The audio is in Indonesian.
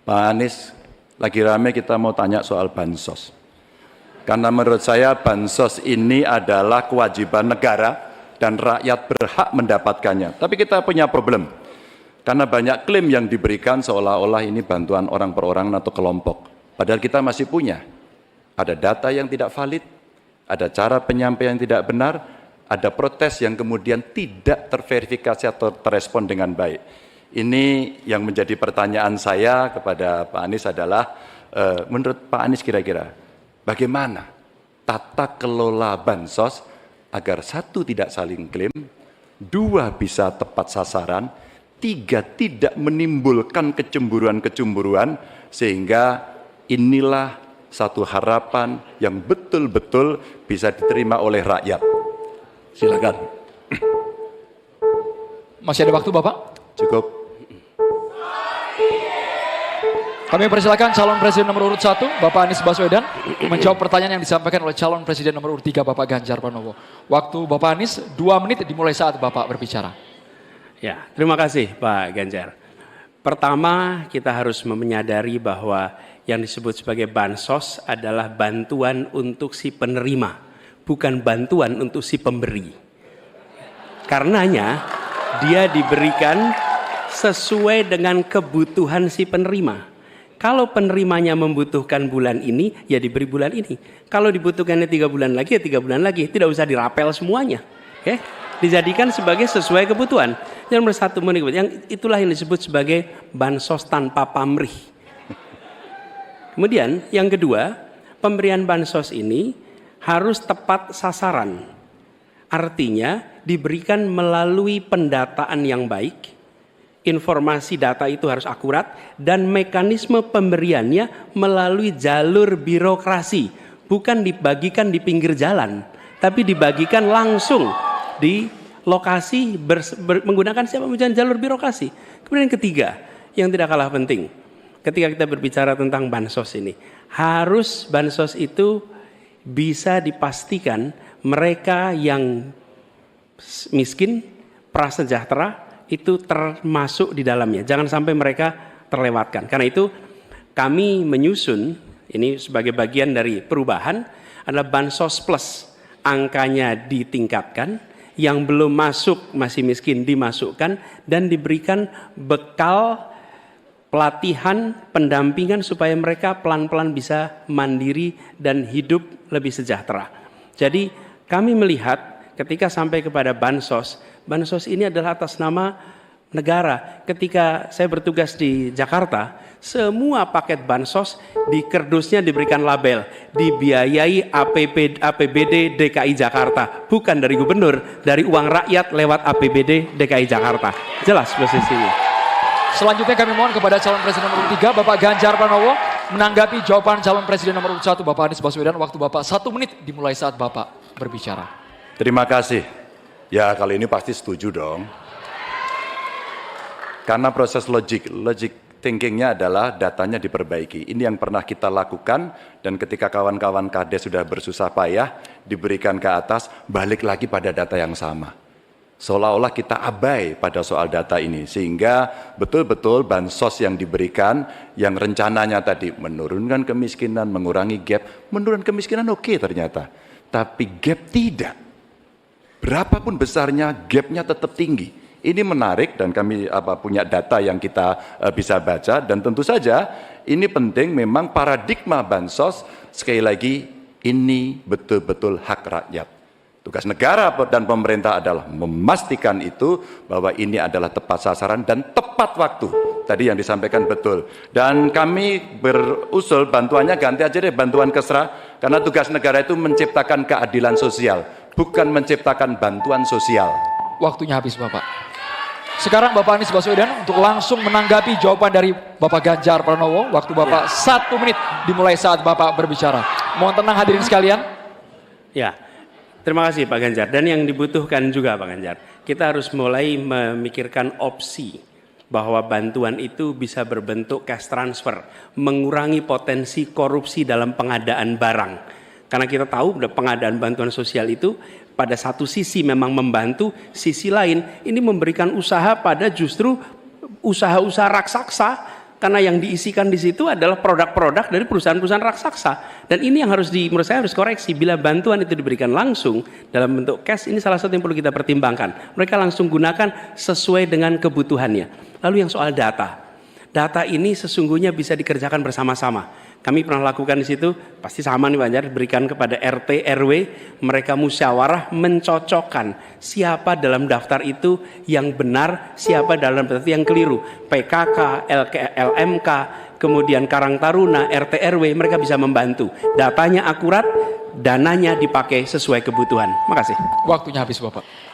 Pak Anies, lagi rame kita mau tanya soal bansos. Karena menurut saya bansos ini adalah kewajiban negara dan rakyat berhak mendapatkannya. Tapi kita punya problem. Karena banyak klaim yang diberikan seolah-olah ini bantuan orang per orang atau kelompok. Padahal kita masih punya. Ada data yang tidak valid, ada cara penyampaian yang tidak benar, ada protes yang kemudian tidak terverifikasi atau terrespon dengan baik. Ini yang menjadi pertanyaan saya kepada Pak Anies adalah, menurut Pak Anies kira-kira, bagaimana tata kelola bansos agar satu tidak saling klaim, dua bisa tepat sasaran, tiga tidak menimbulkan kecemburuan-kecemburuan, sehingga inilah satu harapan yang betul-betul bisa diterima oleh rakyat. Silakan. Masih ada waktu Bapak? Cukup. Kami persilakan calon presiden nomor urut 1, Bapak Anies Baswedan, menjawab pertanyaan yang disampaikan oleh calon presiden nomor urut 3, Bapak Ganjar Pranowo. Waktu Bapak Anies 2 menit dimulai saat Bapak berbicara. Ya, terima kasih Pak Ganjar. Pertama, kita harus menyadari bahwa yang disebut sebagai bansos adalah bantuan untuk si penerima, bukan bantuan untuk si pemberi. Karenanya, dia diberikan sesuai dengan kebutuhan si penerima. Kalau penerimanya membutuhkan bulan ini, ya diberi bulan ini. Kalau dibutuhkannya 3 bulan lagi, ya 3 bulan lagi. Tidak usah dirapel semuanya. Okay? Dijadikan sebagai sesuai kebutuhan. Yang nomor 1, yang itulah yang disebut sebagai bansos tanpa pamrih. Kemudian yang kedua, pemberian bansos ini harus tepat sasaran. Artinya diberikan melalui pendataan yang baik, informasi data itu harus akurat, dan mekanisme pemberiannya melalui jalur birokrasi. Bukan dibagikan di pinggir jalan, tapi dibagikan langsung di lokasi menggunakan siapa jalur birokrasi. Kemudian yang ketiga, yang tidak kalah penting, ketika kita berbicara tentang bansos ini, harus bansos itu bisa dipastikan mereka yang miskin, prasejahtera itu termasuk di dalamnya. Jangan sampai mereka terlewatkan. Karena itu kami menyusun, ini sebagai bagian dari perubahan, adalah bansos plus. Angkanya ditingkatkan, yang belum masuk masih miskin dimasukkan, dan diberikan bekal pelatihan, pendampingan supaya mereka pelan-pelan bisa mandiri dan hidup lebih sejahtera. Jadi kami melihat ketika sampai kepada bansos, bansos ini adalah atas nama negara. Ketika saya bertugas di Jakarta, semua paket bansos di kerdusnya diberikan label dibiayai APBD DKI Jakarta, bukan dari gubernur, dari uang rakyat lewat APBD DKI Jakarta. Jelas posisinya. Selanjutnya kami mohon kepada calon presiden nomor 3, Bapak Ganjar Pranowo, menanggapi jawaban calon presiden nomor 1, Bapak Anies Baswedan. Waktu Bapak 1 menit dimulai saat Bapak berbicara. Terima kasih. Ya, kali ini pasti setuju dong. Karena proses logic thinkingnya adalah datanya diperbaiki. Ini yang pernah kita lakukan, dan ketika kawan-kawan Kades sudah bersusah payah, diberikan ke atas, balik lagi pada data yang sama. Seolah-olah kita abai pada soal data ini, sehingga betul-betul bansos yang diberikan, yang rencananya tadi menurunkan kemiskinan, mengurangi gap, menurunkan kemiskinan oke ternyata, tapi gap tidak. Berapapun besarnya, gapnya tetap tinggi. Ini menarik, dan kami punya data yang kita bisa baca, dan tentu saja ini penting. Memang paradigma bansos, sekali lagi, ini betul-betul hak rakyat. Tugas negara dan pemerintah adalah memastikan itu, bahwa ini adalah tepat sasaran dan tepat waktu. Tadi yang disampaikan betul. Dan kami berusul bantuannya ganti aja deh, bantuan kesra, karena tugas negara itu menciptakan keadilan sosial, bukan menciptakan bantuan sosial. Waktunya habis Bapak. Sekarang Bapak Anies Baswedan untuk langsung menanggapi jawaban dari Bapak Ganjar Pranowo. Waktu Bapak 1 menit dimulai saat Bapak berbicara. Mohon tenang hadirin sekalian. Ya, terima kasih Pak Ganjar. Dan yang dibutuhkan juga Pak Ganjar, kita harus mulai memikirkan opsi bahwa bantuan itu bisa berbentuk cash transfer, mengurangi potensi korupsi dalam pengadaan barang. Karena kita tahu pengadaan bantuan sosial itu pada satu sisi memang membantu, sisi lain ini memberikan usaha pada justru usaha-usaha raksasa, karena yang diisikan di situ adalah produk-produk dari perusahaan-perusahaan raksasa. Dan ini yang menurut saya harus koreksi. Bila bantuan itu diberikan langsung dalam bentuk cash, ini salah satu yang perlu kita pertimbangkan. Mereka langsung gunakan sesuai dengan kebutuhannya. Lalu yang soal data. Data ini sesungguhnya bisa dikerjakan bersama-sama. Kami pernah lakukan di situ, pasti sama nih Pak Ganjar, berikan kepada RT, RW, mereka musyawarah mencocokkan siapa dalam daftar itu yang benar, siapa dalam daftar itu yang keliru. PKK, LMK, kemudian Karang Taruna, RT, RW, mereka bisa membantu. Datanya akurat, dananya dipakai sesuai kebutuhan. Makasih. Waktunya habis Bapak.